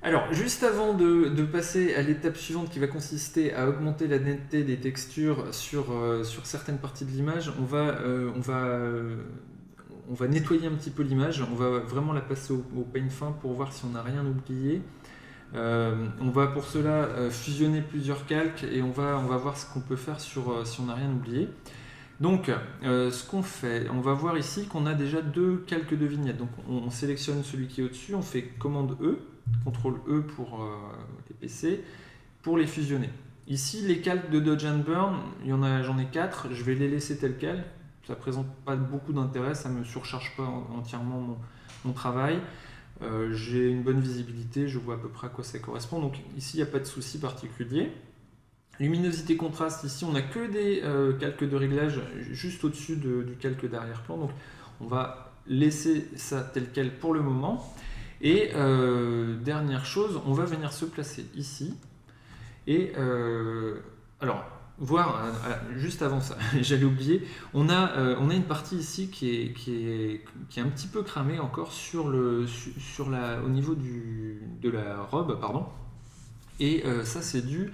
Alors, juste avant de passer à l'étape suivante qui va consister à augmenter la netteté des textures sur certaines parties de l'image, on va nettoyer un petit peu l'image, on va vraiment la passer au peigne fin pour voir si on n'a rien oublié. On va pour cela fusionner plusieurs calques et on va voir ce qu'on peut faire si on n'a rien oublié. Donc, ce qu'on fait, on va voir ici qu'on a déjà deux calques de vignettes. Donc, on sélectionne celui qui est au-dessus, on fait commande E, CTRL E pour les PC, pour les fusionner. Ici, les calques de Dodge and Burn, j'en ai 4, je vais les laisser tels quels. Ça ne présente pas beaucoup d'intérêt, ça ne me surcharge pas entièrement mon travail. J'ai une bonne visibilité, je vois à peu près à quoi ça correspond. Donc ici, il n'y a pas de souci particulier. Luminosité contraste, ici on n'a que des calques de réglage juste au-dessus du calque d'arrière-plan, donc on va laisser ça tel quel pour le moment. Et dernière chose, on va venir se placer ici. Et alors, voir, juste avant ça, j'allais oublier, on a une partie ici qui est un petit peu cramée encore au niveau de la robe, pardon. Et ça c'est dû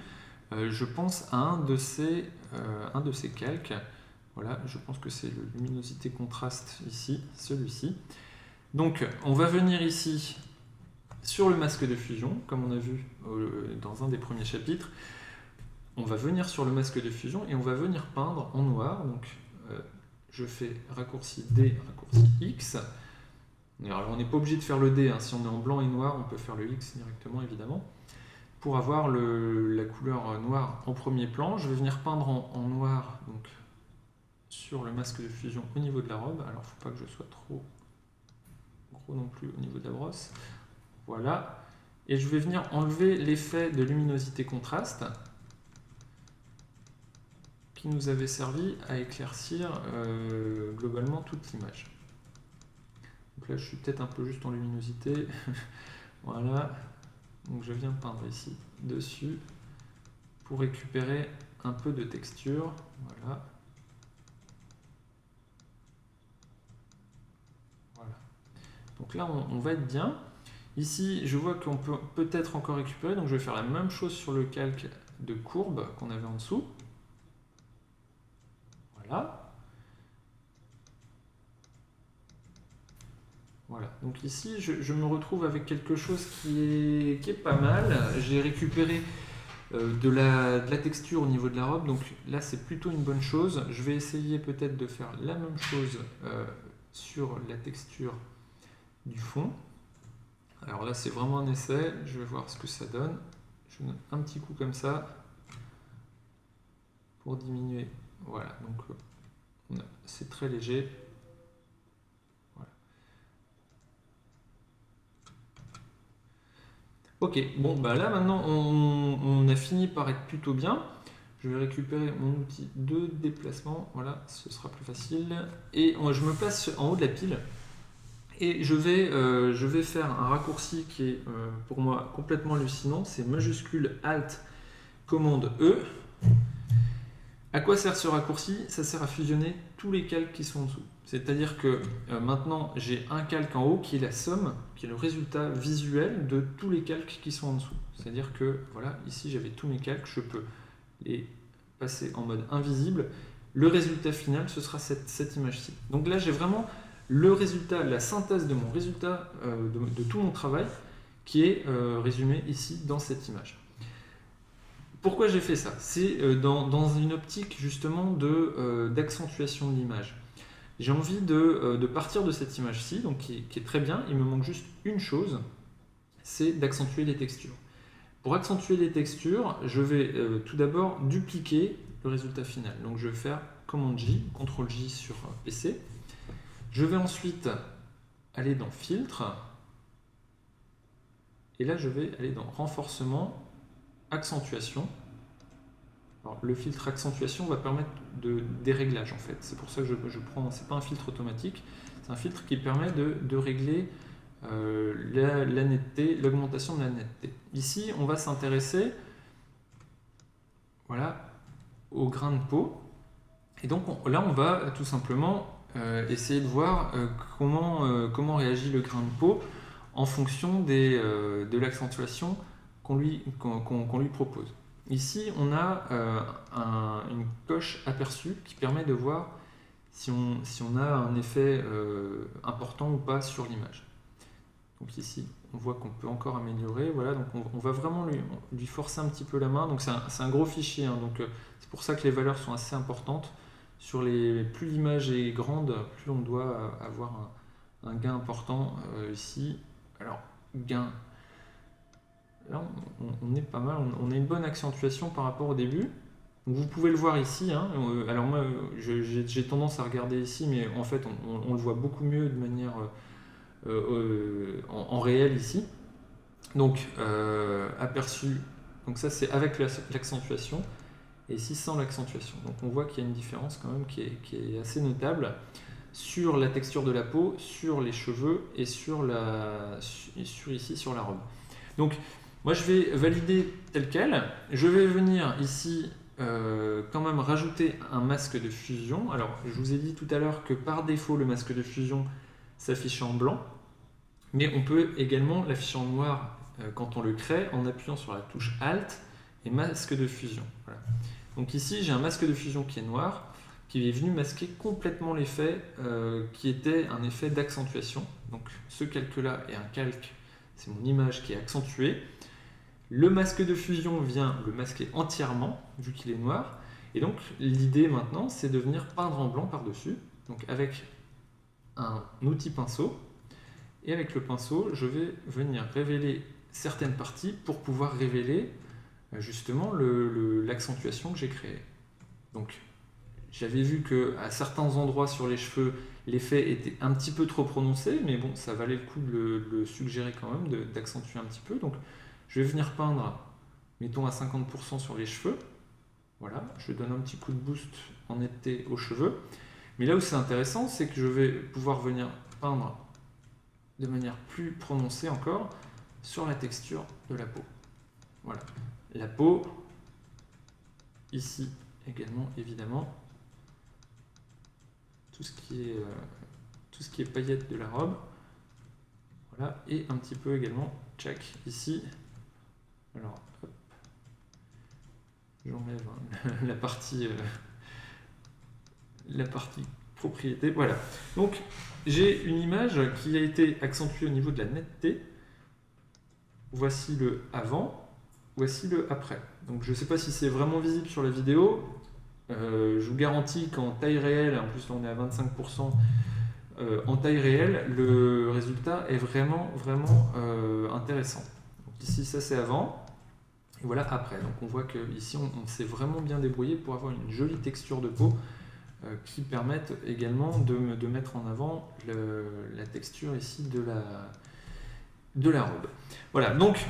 je pense à un de ces calques. Voilà, je pense que c'est le luminosité contraste ici, celui-ci. Donc, on va venir ici sur le masque de fusion, comme on a vu dans un des premiers chapitres. On va venir sur le masque de fusion et on va venir peindre en noir. Donc, je fais raccourci D, raccourci X. Alors, on n'est pas obligé de faire le D, hein. Si on est en blanc et noir, on peut faire le X directement, évidemment. Pour avoir la couleur noire en premier plan, je vais venir peindre en noir donc, sur le masque de fusion au niveau de la robe. Alors, il ne faut pas que je sois trop gros non plus au niveau de la brosse. Voilà. Et je vais venir enlever l'effet de luminosité contraste qui nous avait servi à éclaircir globalement toute l'image. Donc là, je suis peut-être un peu juste en luminosité. Voilà. Donc je viens peindre ici dessus pour récupérer un peu de texture. Voilà. Voilà. Donc là, on va être bien. Ici, je vois qu'on peut peut-être encore récupérer. Donc je vais faire la même chose sur le calque de courbe qu'on avait en dessous. Voilà. Voilà, donc ici je me retrouve avec quelque chose qui est pas mal. J'ai récupéré de la texture au niveau de la robe, donc là c'est plutôt une bonne chose. Je vais essayer peut-être de faire la même chose sur la texture du fond. Alors là c'est vraiment un essai, je vais voir ce que ça donne. Je donne un petit coup comme ça pour diminuer. Voilà, donc c'est très léger. Ok, bon bah là maintenant on a fini par être plutôt bien. Je vais récupérer mon outil de déplacement, voilà, ce sera plus facile. Et je me place en haut de la pile et je vais faire un raccourci qui est pour moi complètement hallucinant, c'est majuscule Alt, commande E. À quoi sert ce raccourci? Ça sert à fusionner tous les calques qui sont en dessous. C'est-à-dire que maintenant j'ai un calque en haut qui est la somme, qui est le résultat visuel de tous les calques qui sont en dessous. C'est-à-dire que voilà, ici j'avais tous mes calques, je peux les passer en mode invisible. Le résultat final, ce sera cette image-ci. Donc là j'ai vraiment le résultat, la synthèse de mon résultat, de tout mon travail, qui est résumé ici dans cette image. Pourquoi j'ai fait ça? C'est dans une optique justement d'accentuation de l'image. J'ai envie de partir de cette image-ci, donc qui est très bien. Il me manque juste une chose, c'est d'accentuer les textures. Pour accentuer les textures, je vais tout d'abord dupliquer le résultat final. Donc je vais faire commande J, CTRL J sur PC. Je vais ensuite aller dans Filtre. Et là, je vais aller dans Renforcement, Accentuation. Alors, le filtre accentuation va permettre des réglages en fait. C'est pour ça que je prends, c'est pas un filtre automatique, c'est un filtre qui permet de régler la netteté, l'augmentation de la netteté. Ici, on va s'intéresser, voilà, au grain de peau. Et donc là, on va tout simplement essayer de voir comment réagit le grain de peau en fonction de l'accentuation qu'on lui propose. Ici, on a une coche aperçu qui permet de voir si on a un effet important ou pas sur l'image. Donc ici, on voit qu'on peut encore améliorer. Voilà, donc on va vraiment lui forcer un petit peu la main. Donc c'est un gros fichier, hein, donc c'est pour ça que les valeurs sont assez importantes. Plus l'image est grande, plus on doit avoir un gain important ici. Alors, gain, là on est pas mal, on a une bonne accentuation par rapport au début. Donc vous pouvez le voir ici, hein. Alors moi j'ai tendance à regarder ici, mais en fait on le voit beaucoup mieux de manière en réel ici. Donc aperçu, donc ça c'est avec l'accentuation, et ici sans l'accentuation. Donc on voit qu'il y a une différence quand même qui est assez notable sur la texture de la peau, sur les cheveux et sur ici sur la robe. Donc moi je vais valider tel quel. Je vais venir ici quand même rajouter un masque de fusion. Alors je vous ai dit tout à l'heure que par défaut le masque de fusion s'affiche en blanc, mais on peut également l'afficher en noir quand on le crée en appuyant sur la touche Alt et masque de fusion. Voilà. Donc ici j'ai un masque de fusion qui est noir, qui est venu masquer complètement l'effet qui était un effet d'accentuation. Donc ce calque-là est un calque, c'est mon image qui est accentuée. Le masque de fusion vient le masquer entièrement, vu qu'il est noir. Et donc l'idée maintenant, c'est de venir peindre en blanc par-dessus. Donc avec un outil pinceau. Et avec le pinceau, je vais venir révéler certaines parties pour pouvoir révéler justement l'accentuation que j'ai créée. Donc j'avais vu qu'à certains endroits sur les cheveux, l'effet était un petit peu trop prononcé, mais bon, ça valait le coup de le suggérer quand même, d'accentuer un petit peu. Donc je vais venir peindre, mettons à 50% sur les cheveux. Voilà, je donne un petit coup de boost en netteté aux cheveux. Mais là où c'est intéressant, c'est que je vais pouvoir venir peindre de manière plus prononcée encore sur la texture de la peau. Voilà, la peau, ici également évidemment, tout ce qui est paillettes de la robe. Voilà, et un petit peu également, tchac, ici. Alors, hop, j'enlève la partie propriété. Voilà. Donc, j'ai une image qui a été accentuée au niveau de la netteté. Voici le avant, voici le après. Donc, je ne sais pas si c'est vraiment visible sur la vidéo. Je vous garantis qu'en taille réelle, en plus là on est à 25%, en taille réelle, le résultat est vraiment intéressant. Donc, ici, ça c'est avant. Et voilà après. Donc on voit qu'ici on s'est vraiment bien débrouillé pour avoir une jolie texture de peau qui permettent également de mettre en avant la texture ici de la robe. Voilà, donc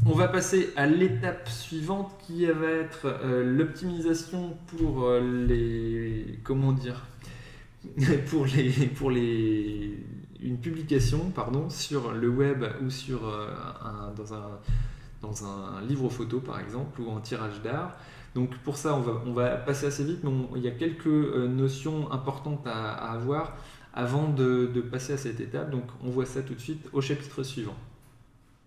on va passer à l'étape suivante qui va être l'optimisation pour une publication sur le web ou dans un livre photo par exemple ou en tirage d'art. Donc pour ça on va passer assez vite, mais il y a quelques notions importantes à avoir avant de passer à cette étape. Donc on voit ça tout de suite au chapitre suivant.